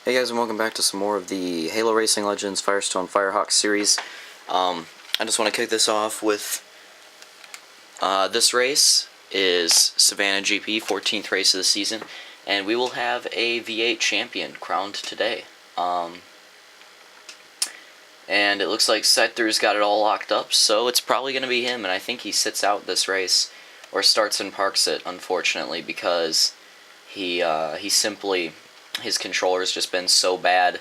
Hey guys, and welcome back to some more of the Halo Racing Legends Firestone Firehawk series. I just want to kick this off with this race is Savannah GP, 14th race of the season, and we will have a V8 champion crowned today. And it looks like Sector's got it all locked up, so it's probably going to be him, and I think he sits out this race, or starts and parks it, unfortunately, because he simply... his controller's just been so bad.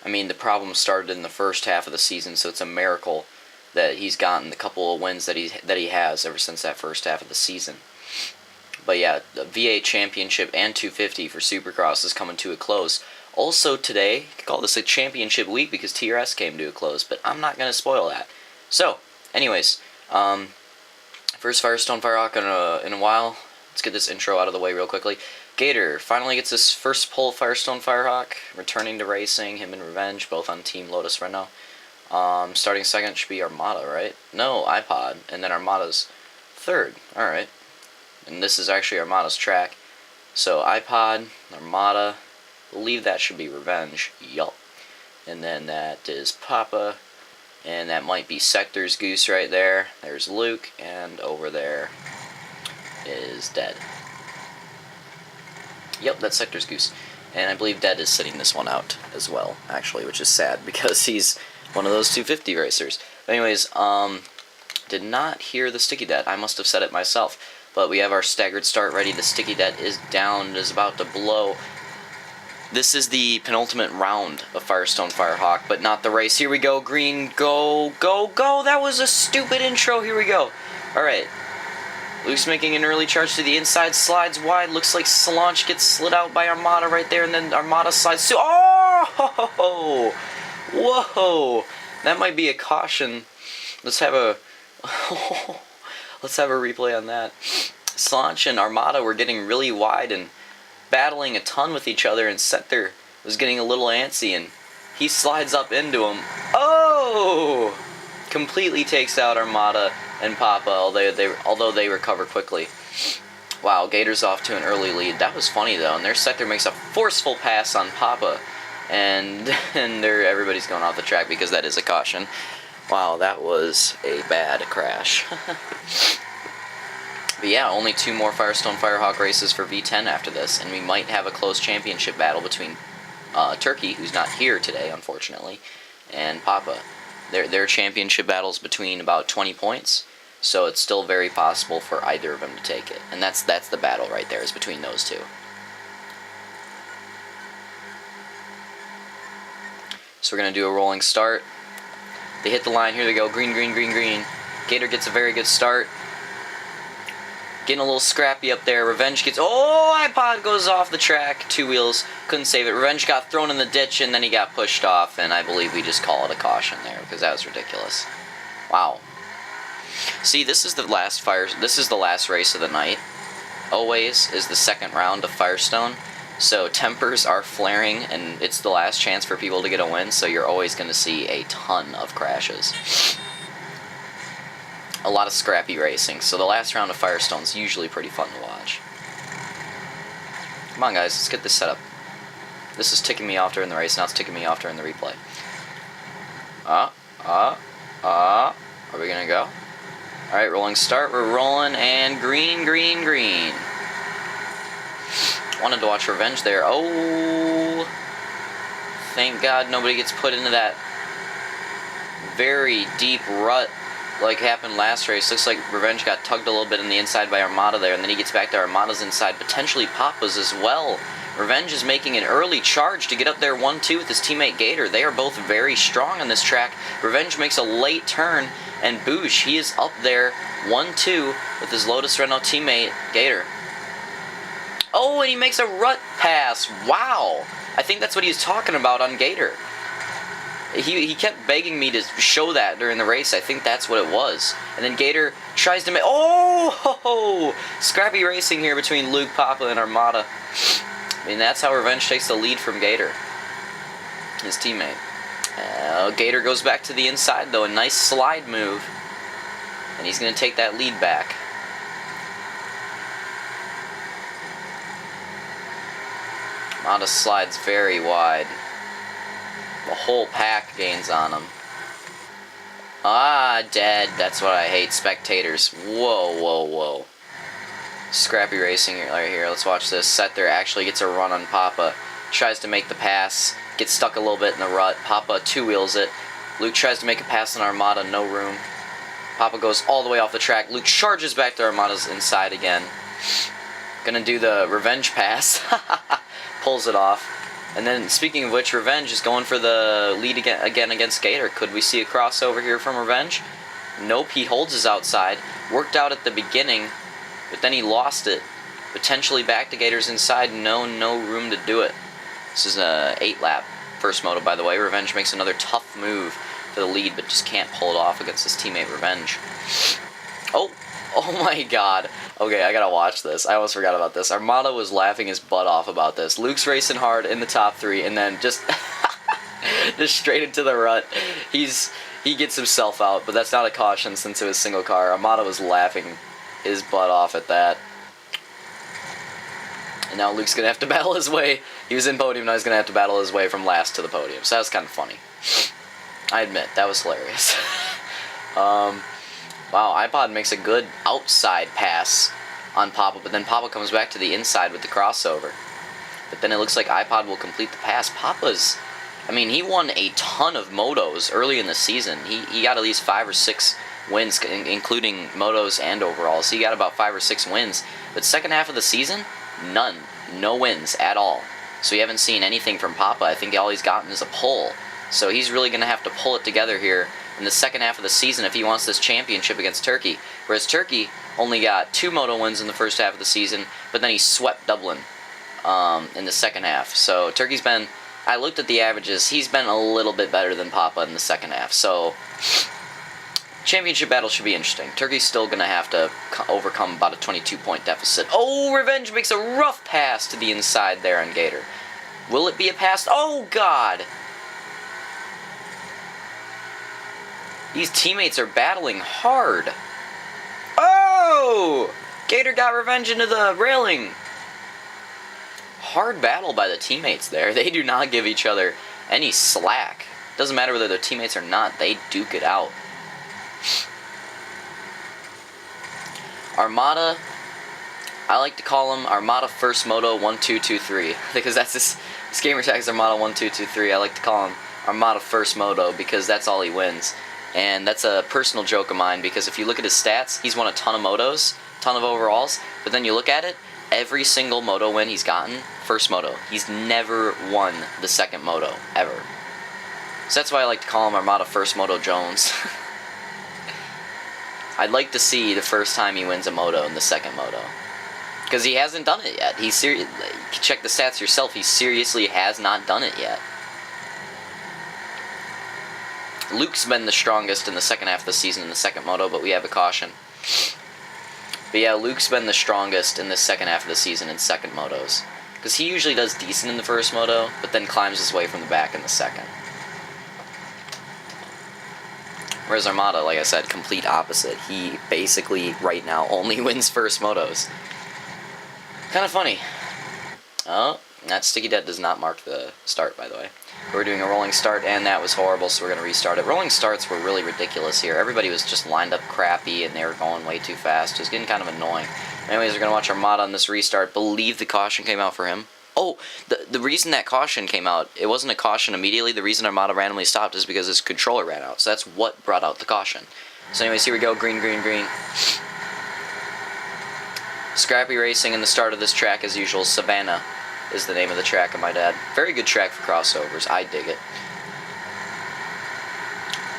I mean, the problem started in the first half of the season, so it's a miracle that he's gotten the couple of wins that he has ever since that first half of the season. But yeah, the V8 Championship and 250 for Supercross is coming to a close. Also today, you could call this a championship week because TRS came to a close, but I'm not going to spoil that. So, anyways, first Firestone Firehawk in a while. Let's get this intro out of the way real quickly. Gator finally gets his first pull Firestone Firehawk, returning to racing, him and Revenge, both on Team Lotus Renault. Starting second should be Armada, right? No, iPod, and then Armada's third. Alright. And this is actually Armada's track. So iPod, Armada, I believe that should be Revenge. Yup. And then that is Papa, and that might be Sector's Goose right there. There's Luke, and over there is Dead. Yep, that's Sector's Goose. And I believe Dead is sitting this one out as well, actually, which is sad because he's one of those 250 racers. But anyways, did not hear the Sticky Dead. I must have said it myself. But we have our staggered start ready. The Sticky Dead is down, is about to blow. This is the penultimate round of Firestone Firehawk, but not the race. Here we go, green, go, go, go. That was a stupid intro. Here we go. Alright. Luke's making an early charge to the inside, slides wide, looks like Solange gets slid out by Armada right there, and then Armada slides to... Oh! Whoa! That might be a caution. Let's have a... Let's have a replay on that. Solange and Armada were getting really wide and battling a ton with each other, and Sector was getting a little antsy, and he slides up into him. Oh! Completely takes out Armada and Papa, although they recover quickly. Wow, Gator's off to an early lead. That was funny though, and their Sector makes a forceful pass on Papa, and everybody's going off the track because that is a caution. Wow, that was a bad crash. But yeah, only 2 more Firestone Firehawk races for V10 after this, and we might have a close championship battle between Turkey, who's not here today, unfortunately, and Papa. Their championship battles between about 20 points, so it's still very possible for either of them to take it. And that's the battle right there, is between those two. So we're going to do a rolling start. They hit the line, here they go, green, green, green, green. Gator gets a very good start. Getting a little scrappy up there. Revenge gets... Oh, iPod goes off the track. 2 wheels. Couldn't save it. Revenge got thrown in the ditch, and then he got pushed off, and I believe we just call it a caution there, because that was ridiculous. Wow. See, this is the last race of the night. Always is the second round of Firestone. So tempers are flaring, and it's the last chance for people to get a win, so you're always going to see a ton of crashes. A lot of scrappy racing, so the last round of Firestone's usually pretty fun to watch. Come on guys, let's get this set up. This is ticking me off during the race, now it's ticking me off during the replay. Are we gonna go? Alright, rolling start, we're rolling, and green, green, green. Wanted to watch Revenge there. Oh, thank God nobody gets put into that very deep rut like happened last race. Looks like Revenge got tugged a little bit in the inside by Armada there, and then he gets back to Armada's inside, potentially Papa's as well. Revenge is making an early charge to get up there 1-2 with his teammate Gator. They are both very strong on this track. Revenge makes a late turn, and Boosh, he is up there 1-2 with his Lotus Renault teammate Gator. Oh, and he makes a rut pass. Wow. I think that's what he was talking about on Gator. He kept begging me to show that during the race. I think that's what it was. And then Gator tries to make... Oh! Scrappy racing here between Luke, Papa, and Armada. I mean, that's how Revenge takes the lead from Gator, his teammate. Gator goes back to the inside, though. A nice slide move. And he's going to take that lead back. Armada slides very wide. The whole pack gains on him. Ah, dead. That's what I hate. Spectators. Whoa, whoa, whoa. Scrappy racing right here. Let's watch this. Set there actually gets a run on Papa. Tries to make the pass. Gets stuck a little bit in the rut. Papa two-wheels it. Luke tries to make a pass on Armada. No room. Papa goes all the way off the track. Luke charges back to Armada's inside again. Gonna do the revenge pass. Pulls it off. And then, speaking of which, Revenge is going for the lead again against Gator. Could we see a crossover here from Revenge? Nope, he holds his outside. Worked out at the beginning, but then he lost it. Potentially back to Gator's inside. No room to do it. This is a 8-lap first moto, by the way. Revenge makes another tough move for the lead, but just can't pull it off against his teammate Revenge. Oh my god. Okay, I gotta watch this. I almost forgot about this. Armada was laughing his butt off about this. Luke's racing hard in the top 3, and then just just straight into the rut. He gets himself out, but that's not a caution since it was single car. Armada was laughing his butt off at that. And now Luke's gonna have to battle his way. He was in podium, now he's gonna have to battle his way from last to the podium. So that was kind of funny. I admit, that was hilarious. Wow, iPod makes a good outside pass on Papa, but then Papa comes back to the inside with the crossover. But then it looks like iPod will complete the pass. Papa's, I mean, he won a ton of motos early in the season. He got at least 5 or 6 wins, including motos and overalls. So he got about 5 or 6 wins. But second half of the season, none. No wins at all. So you haven't seen anything from Papa. I think all he's gotten is a pole. So he's really going to have to pull it together here in the second half of the season if he wants this championship against Turkey. Whereas Turkey only got 2 moto wins in the first half of the season, but then he swept Dublin in the second half. So Turkey's been, I looked at the averages, he's been a little bit better than Papa in the second half. So championship battle should be interesting. Turkey's still going to have to overcome about a 22-point deficit. Oh, Revenge makes a rough pass to the inside there on Gator. Will it be a pass? Oh, God! These teammates are battling hard. Oh! Gator got Revenge into the railing. Hard battle by the teammates there. They do not give each other any slack. Doesn't matter whether they're teammates or not. They duke it out. Armada, I like to call him Armada First Moto 1223 because that's this gamer tag is Armada 1223. I like to call him Armada First Moto because that's all he wins. And that's a personal joke of mine because if you look at his stats, he's won a ton of motos, ton of overalls, but then you look at it, every single moto win he's gotten, first moto. He's never won the second moto, ever. So that's why I like to call him Armada First Moto Jones. I'd like to see the first time he wins a moto in the second moto. Because he hasn't done it yet. Check the stats yourself, he seriously has not done it yet. Luke's been the strongest in the second half of the season in the second moto, but we have a caution. But yeah, Luke's been the strongest in the second half of the season in second motos. Because he usually does decent in the first moto, but then climbs his way from the back in the second. Whereas Armada, like I said, complete opposite. He basically, right now, only wins first motos. Kind of funny. Oh, that sticky dead does not mark the start, by the way. We're doing a rolling start, and that was horrible, so we're going to restart it. Rolling starts were really ridiculous here. Everybody was just lined up crappy, and they were going way too fast. It was getting kind of annoying. Anyways, we're going to watch Armada on this restart. Believe the caution came out for him. Oh, the reason that caution came out, it wasn't a caution immediately. The reason Armada randomly stopped is because his controller ran out. So that's what brought out the caution. So anyways, here we go. Green, green, green. Scrappy racing in the start of this track as usual. Savannah is the name of the track, I might add. Very good track for crossovers. I dig it.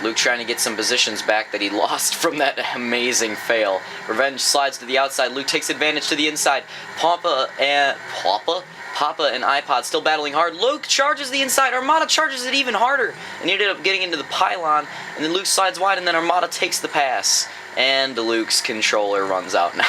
Luke trying to get some positions back that he lost from that amazing fail. Revenge slides to the outside. Luke takes advantage to the inside. Papa and iPod still battling hard. Luke charges the inside. Armada charges it even harder. And he ended up getting into the pylon. And then Luke slides wide, and then Armada takes the pass. And Luke's controller runs out now.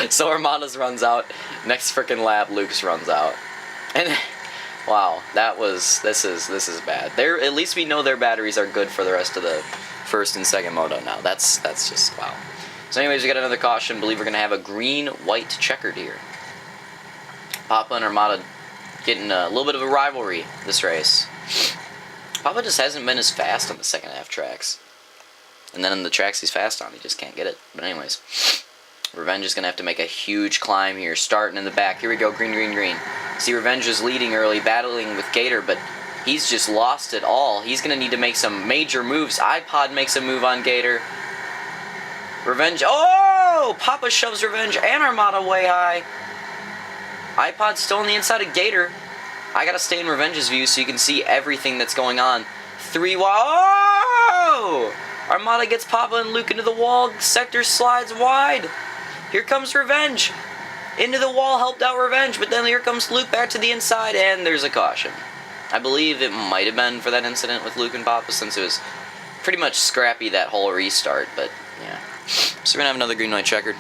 So Armada's runs out. Next frickin' lap, Luke's runs out. And wow, this is bad. At least we know their batteries are good for the rest of the first and second moto now. That's just wow. So anyways, we got another caution. Believe we're gonna have a green-white checkered here. Papa and Armada getting a little bit of a rivalry this race. Papa just hasn't been as fast on the second half tracks. And then in the tracks he's fast on, he just can't get it. But anyways, Revenge is going to have to make a huge climb here, starting in the back. Here we go, green, green, green. See, Revenge is leading early, battling with Gator, but he's just lost it all. He's going to need to make some major moves. iPod makes a move on Gator. Revenge, oh! Papa shoves Revenge and Armada way high. iPod's still on the inside of Gator. I got to stay in Revenge's view so you can see everything that's going on. 3 wide, oh! Armada gets Papa and Luke into the wall. Sector slides wide. Here comes Revenge. Into the wall, helped out Revenge, but then here comes Luke back to the inside, and there's a caution. I believe it might have been for that incident with Luke and Papa, since it was pretty much scrappy that whole restart, but yeah. So we're going to have another green white checkered.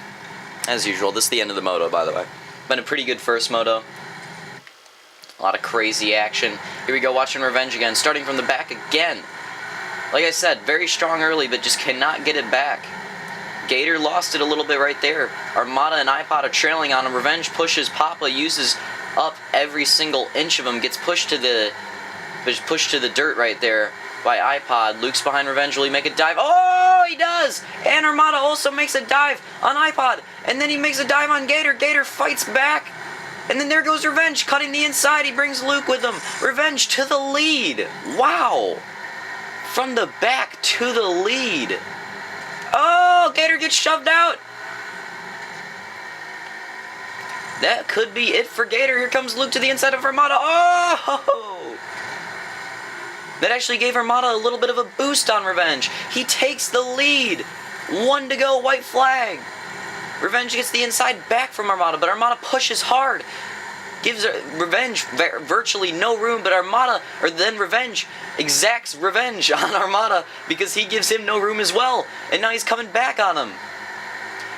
As usual, this is the end of the moto, by the way. Been a pretty good first moto. A lot of crazy action. Here we go, watching Revenge again, starting from the back again. Like I said, very strong early, but just cannot get it back. Gator lost it a little bit right there. Armada and iPod are trailing on him. Revenge pushes Papa, uses up every single inch of him, gets pushed to the dirt right there by iPod. Luke's behind Revenge. Will he make a dive? Oh, he does! And Armada also makes a dive on iPod. And then he makes a dive on Gator. Gator fights back. And then there goes Revenge, cutting the inside. He brings Luke with him. Revenge to the lead. Wow. From the back to the lead. Oh, Gator gets shoved out. That could be it for Gator. Here comes Luke to the inside of Armada. Oh! That actually gave Armada a little bit of a boost on Revenge. He takes the lead. 1 to go, white flag. Revenge gets the inside back from Armada, but Armada pushes hard. Gives Revenge virtually no room, but then Revenge exacts revenge on Armada because he gives him no room as well. And now he's coming back on him.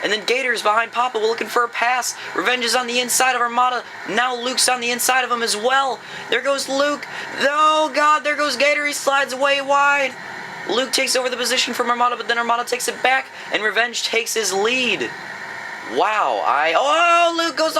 And then Gator's behind Papa looking for a pass. Revenge is on the inside of Armada. Now Luke's on the inside of him as well. There goes Luke. Oh, God, there goes Gator. He slides way wide. Luke takes over the position from Armada, but then Armada takes it back, and Revenge takes his lead. Wow, Luke goes,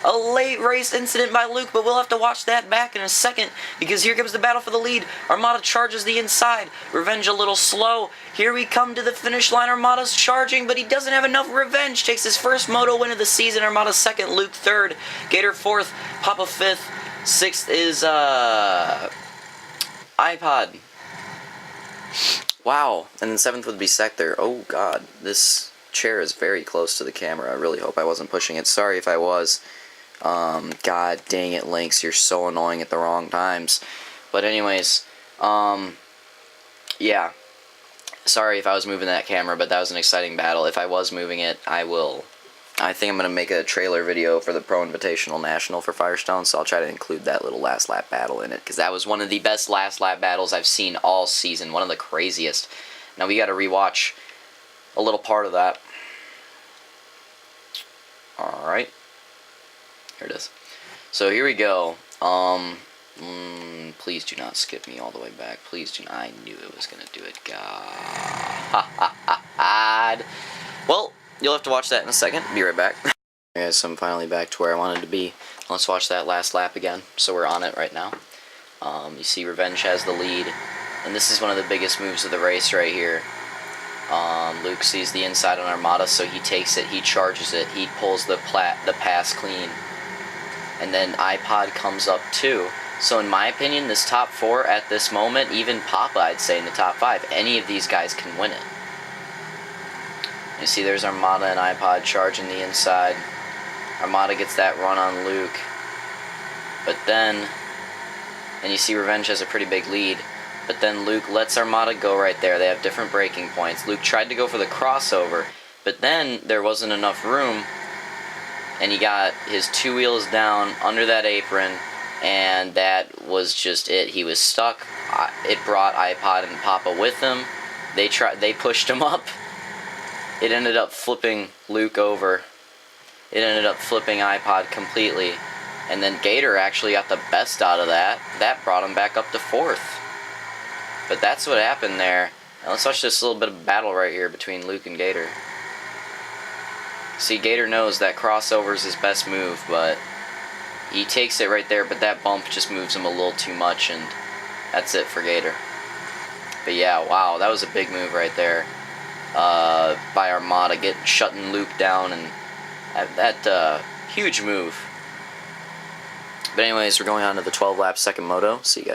a late race incident by Luke, but we'll have to watch that back in a second, because here comes the battle for the lead. Armada charges the inside, Revenge a little slow. Here we come to the finish line. Armada's charging, but he doesn't have enough. Revenge takes his first moto win of the season. Armada second, Luke third, Gator fourth, Papa fifth, sixth is iPod. Wow, and then 7th would be Sector. Oh god, this chair is very close to the camera. I really hope I wasn't pushing it. Sorry if I was. God dang it, Lynx, you're so annoying at the wrong times. But anyways, yeah. Sorry if I was moving that camera, but that was an exciting battle. If I was moving it, I think I'm going to make a trailer video for the Pro Invitational National for Firestone, so I'll try to include that little last lap battle in it, because that was one of the best last lap battles I've seen all season, one of the craziest. Now we got to rewatch a little part of that. Alright. Here it is. So here we go. Please do not skip me all the way back. Please do not. I knew it was going to do it. God. Well, you'll have to watch that in a second. Be right back. Okay, so I'm finally back to where I wanted to be. Let's watch that last lap again. So we're on it right now. You see Revenge has the lead. And this is one of the biggest moves of the race right here. Luke sees the inside on Armada, so he takes it, he charges it, he pulls the pass clean. And then iPod comes up too. So in my opinion, this top 4 at this moment, even Papa I'd say in the top 5, any of these guys can win it. You see there's Armada and iPod charging the inside. Armada gets that run on Luke. But then, and you see Revenge has a pretty big lead. But then Luke lets Armada go right there. They have different braking points. Luke tried to go for the crossover, but then there wasn't enough room. And he got his 2 wheels down under that apron, and that was just it. He was stuck. It brought iPod and Papa with him. They pushed him up. It ended up flipping Luke over. It ended up flipping iPod completely. And then Gator actually got the best out of that. That brought him back up to 4th. But that's what happened there. Now let's watch this little bit of battle right here between Luke and Gator. See, Gator knows that crossover is his best move, but he takes it right there, but that bump just moves him a little too much, and that's it for Gator. But yeah, wow, that was a big move right there by Armada, shutting Loop down, and that huge move. But anyways, we're going on to the 12-lap second moto. See you guys.